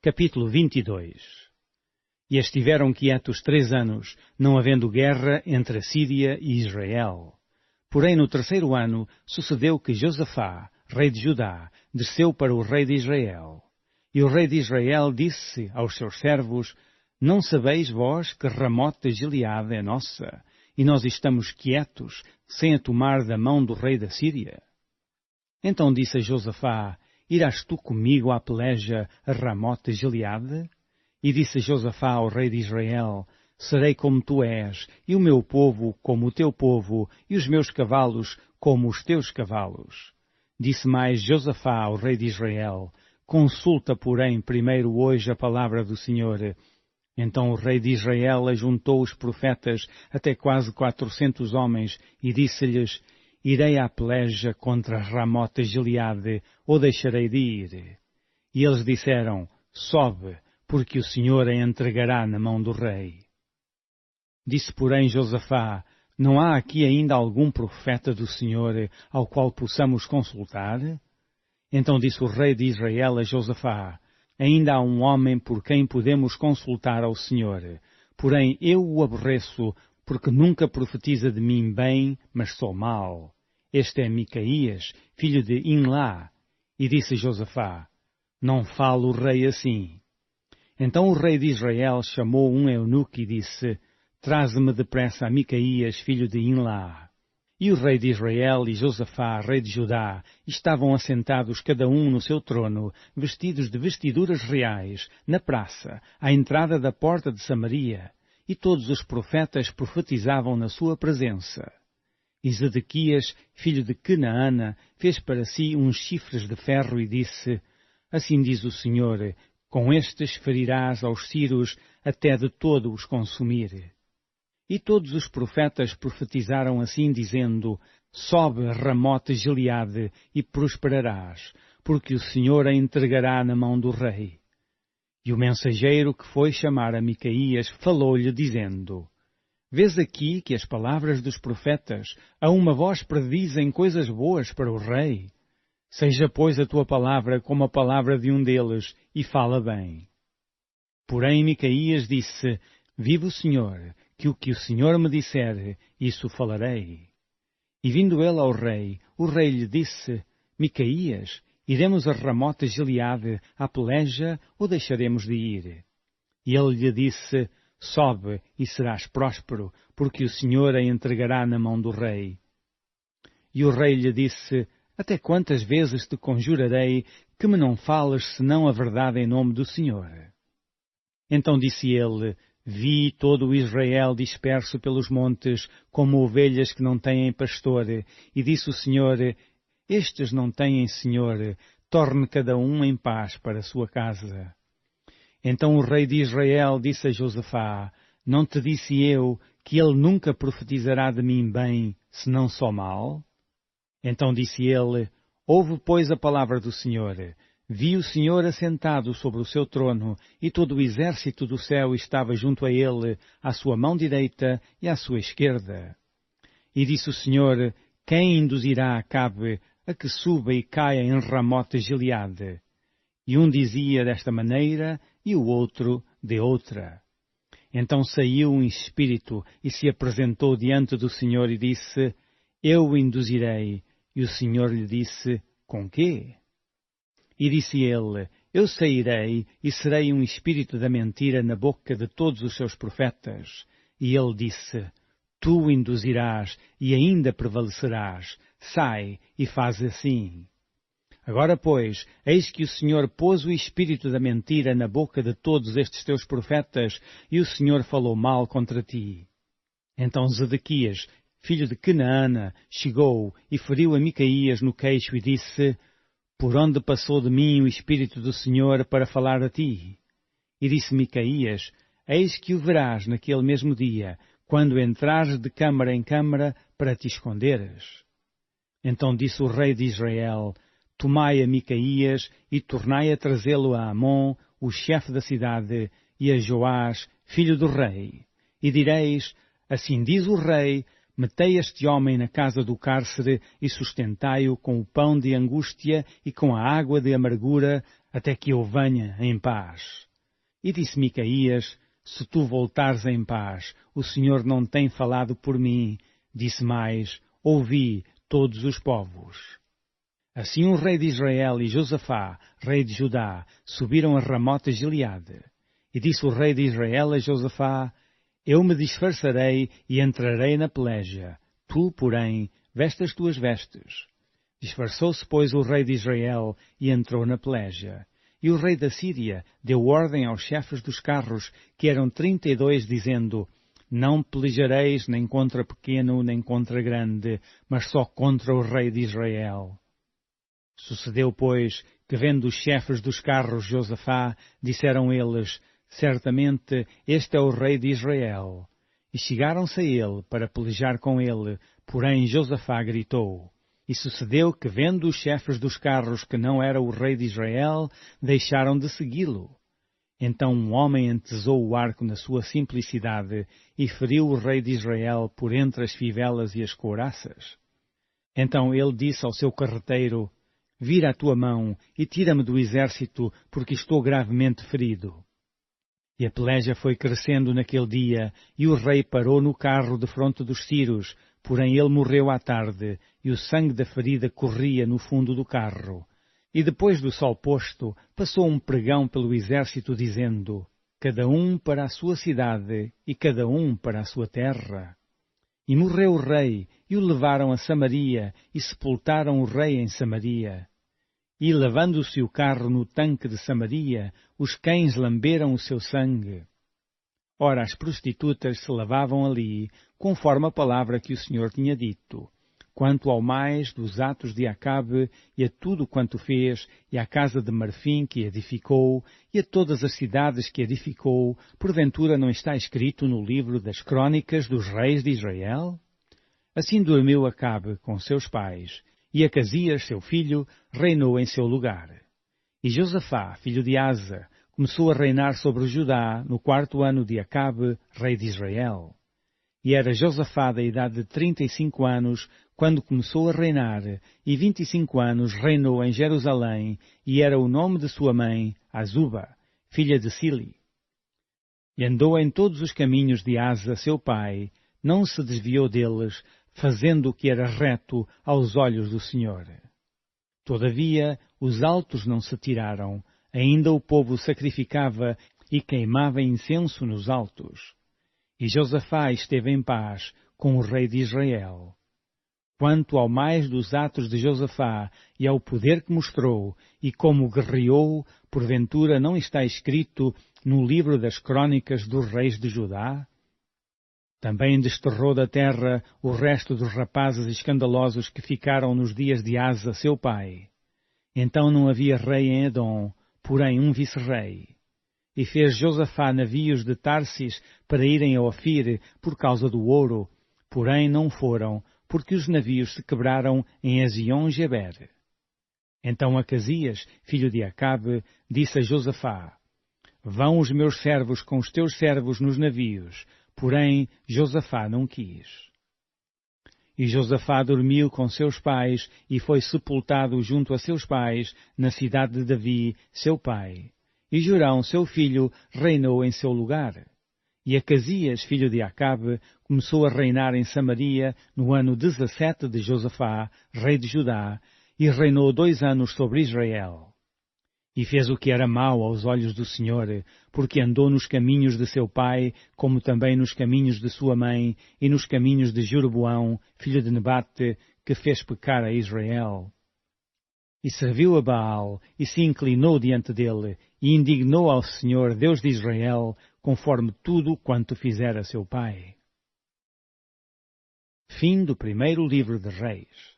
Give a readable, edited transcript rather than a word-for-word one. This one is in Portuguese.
Capítulo 22. E estiveram quietos 3 anos, não havendo guerra entre a Síria e Israel. Porém, no 3º ano, sucedeu que Josafá, rei de Judá, desceu para o rei de Israel. E o rei de Israel disse aos seus servos: Não sabeis vós que Ramote de Gileade é nossa, e nós estamos quietos, sem a tomar da mão do rei da Síria? Então disse a Josafá: Irás tu comigo à peleja a Ramote de Gileade? E disse Josafá ao rei de Israel: Serei como tu és, e o meu povo como o teu povo, e os meus cavalos como os teus cavalos. Disse mais Josafá ao rei de Israel: Consulta, porém, primeiro hoje a palavra do Senhor. Então o rei de Israel ajuntou os profetas, até quase 400 homens, e disse-lhes: Irei à peleja contra Ramote de Gileade, ou deixarei de ir? E eles disseram: Sobe, porque o Senhor a entregará na mão do rei. Disse, porém, Josafá: Não há aqui ainda algum profeta do Senhor ao qual possamos consultar? Então disse o rei de Israel a Josafá: Ainda há um homem por quem podemos consultar ao Senhor. Porém eu o aborreço, porque nunca profetiza de mim bem, mas só mal. Este é Micaías, filho de Imlá. E disse Josafá: Não fale o rei assim. Então o rei de Israel chamou um eunuco e disse: Traze-me depressa a Micaías, filho de Imlá. E o rei de Israel e Josafá, rei de Judá, estavam assentados cada um no seu trono, vestidos de vestiduras reais, na praça, à entrada da porta de Samaria, e todos os profetas profetizavam na sua presença. E Zedequias, filho de Quenaana, fez para si uns chifres de ferro e disse: Assim diz o Senhor, com estes ferirás aos sírios até de todo os consumir. E todos os profetas profetizaram assim, dizendo: Sobe Ramote de Gileade e prosperarás, porque o Senhor a entregará na mão do rei. E o mensageiro que foi chamar a Micaías falou-lhe, dizendo: Vês aqui que as palavras dos profetas a uma voz predizem coisas boas para o rei? Seja, pois, a tua palavra como a palavra de um deles, e fala bem. Porém Micaías disse: Vive o Senhor, que o Senhor me disser, isso falarei. E vindo ele ao rei, o rei lhe disse: Micaías, iremos a Ramote de Gileade à peleja, ou deixaremos de ir? E ele lhe disse: Sobe, e serás próspero, porque o Senhor a entregará na mão do rei. E o rei lhe disse: Até quantas vezes te conjurarei que me não fales senão a verdade em nome do Senhor? Então disse ele: Vi todo o Israel disperso pelos montes, como ovelhas que não têm pastor, e disse o Senhor: Estes não têm senhor, torne cada um em paz para a sua casa. Então o rei de Israel disse a Josafá: Não te disse eu que ele nunca profetizará de mim bem, senão só mal? Então disse ele: Ouve, pois, a palavra do Senhor. Vi o Senhor assentado sobre o seu trono, e todo o exército do céu estava junto a ele, à sua mão direita e à sua esquerda. E disse o Senhor: Quem induzirá Acabe a que suba e caia em Ramote de Gileade? E um dizia desta maneira, e o outro de outra. Então saiu um espírito e se apresentou diante do Senhor e disse: Eu o induzirei. E o Senhor lhe disse: Com quê? E disse ele: Eu sairei e serei um espírito da mentira na boca de todos os seus profetas. E ele disse: Tu o induzirás e ainda prevalecerás. Sai e faz assim. Agora, pois, eis que o Senhor pôs o espírito da mentira na boca de todos estes teus profetas, e o Senhor falou mal contra ti. Então Zedequias, filho de Quenaana, chegou e feriu a Micaías no queixo e disse: Por onde passou de mim o Espírito do Senhor para falar a ti? E disse Micaías: Eis que o verás naquele mesmo dia, quando entrares de câmara em câmara para te esconderes. Então disse o rei de Israel: Tomai a Micaías e tornai a trazê-lo a Amon, o chefe da cidade, e a Joás, filho do rei. E direis: Assim diz o rei: Metei este homem na casa do cárcere e sustentai-o com o pão de angústia e com a água de amargura, até que eu venha em paz. E disse Micaías, se tu voltares em paz, o Senhor não tem falado por mim. Disse mais, ouvi todos os povos. Assim o rei de Israel e Josafá, rei de Judá, subiram a Ramote Gileade. E disse o rei de Israel a Josafá, eu me disfarçarei e entrarei na peleja. Tu, porém, veste as tuas vestes. Disfarçou-se, pois, o rei de Israel e entrou na peleja. E o rei da Síria deu ordem aos chefes dos carros, que eram 32, dizendo, não pelejareis nem contra pequeno, nem contra grande, mas só contra o rei de Israel. Sucedeu, pois, que vendo os chefes dos carros Josafá, disseram eles, certamente este é o rei de Israel. E chegaram-se a ele para pelejar com ele, porém Josafá gritou. E sucedeu que, vendo os chefes dos carros que não era o rei de Israel, deixaram de segui-lo. Então um homem entesou o arco na sua simplicidade e feriu o rei de Israel por entre as fivelas e as couraças. Então ele disse ao seu carreteiro, vira a tua mão e tira-me do exército, porque estou gravemente ferido. E a peleja foi crescendo naquele dia, e o rei parou no carro defronte dos ciros, porém ele morreu à tarde, e o sangue da ferida corria no fundo do carro. E depois do sol posto, passou um pregão pelo exército, dizendo, cada um para a sua cidade, e cada um para a sua terra. E morreu o rei, e o levaram a Samaria, e sepultaram o rei em Samaria. E, lavando-se o carro no tanque de Samaria, os cães lamberam o seu sangue. Ora, as prostitutas se lavavam ali, conforme a palavra que o Senhor tinha dito. Quanto ao mais dos atos de Acabe, e a tudo quanto fez, e à casa de marfim que edificou, e a todas as cidades que edificou, porventura não está escrito no livro das crônicas dos reis de Israel? Assim dormiu Acabe com seus pais, e Acasias, seu filho, reinou em seu lugar. E Josafá, filho de Asa, começou a reinar sobre Judá no 4º ano de Acabe, rei de Israel. E era Josafá da idade de 35 anos, quando começou a reinar, e 25 anos reinou em Jerusalém, e era o nome de sua mãe, Azuba, filha de Sili. E andou em todos os caminhos de Asa, seu pai, não se desviou deles, fazendo o que era reto aos olhos do Senhor. Todavia, os altos não se tiraram, ainda o povo sacrificava e queimava incenso nos altos. E Josafá esteve em paz com o rei de Israel. Quanto ao mais dos atos de Josafá e ao poder que mostrou, e como guerreou, porventura não está escrito no livro das crônicas dos reis de Judá? Também desterrou da terra o resto dos rapazes escandalosos que ficaram nos dias de Asa, seu pai. Então não havia rei em Edom, porém um vice-rei. E fez Josafá navios de Tarsis para irem a Ofir por causa do ouro, porém não foram, porque os navios se quebraram em Ezion-Geber. Então Acasias, filho de Acabe, disse a Josafá, vão os meus servos com os teus servos nos navios, porém Josafá não quis. E Josafá dormiu com seus pais e foi sepultado junto a seus pais na cidade de Davi, seu pai. E Jorão, seu filho, reinou em seu lugar. E Acasias, filho de Acabe, começou a reinar em Samaria no ano 17 de Josafá, rei de Judá, e reinou 2 anos sobre Israel. E fez o que era mau aos olhos do Senhor, porque andou nos caminhos de seu pai, como também nos caminhos de sua mãe, e nos caminhos de Jeroboão, filho de Nebate, que fez pecar a Israel. E serviu a Baal, e se inclinou diante dele, e indignou ao Senhor, Deus de Israel, conforme tudo quanto fizera seu pai. Fim do primeiro livro de Reis.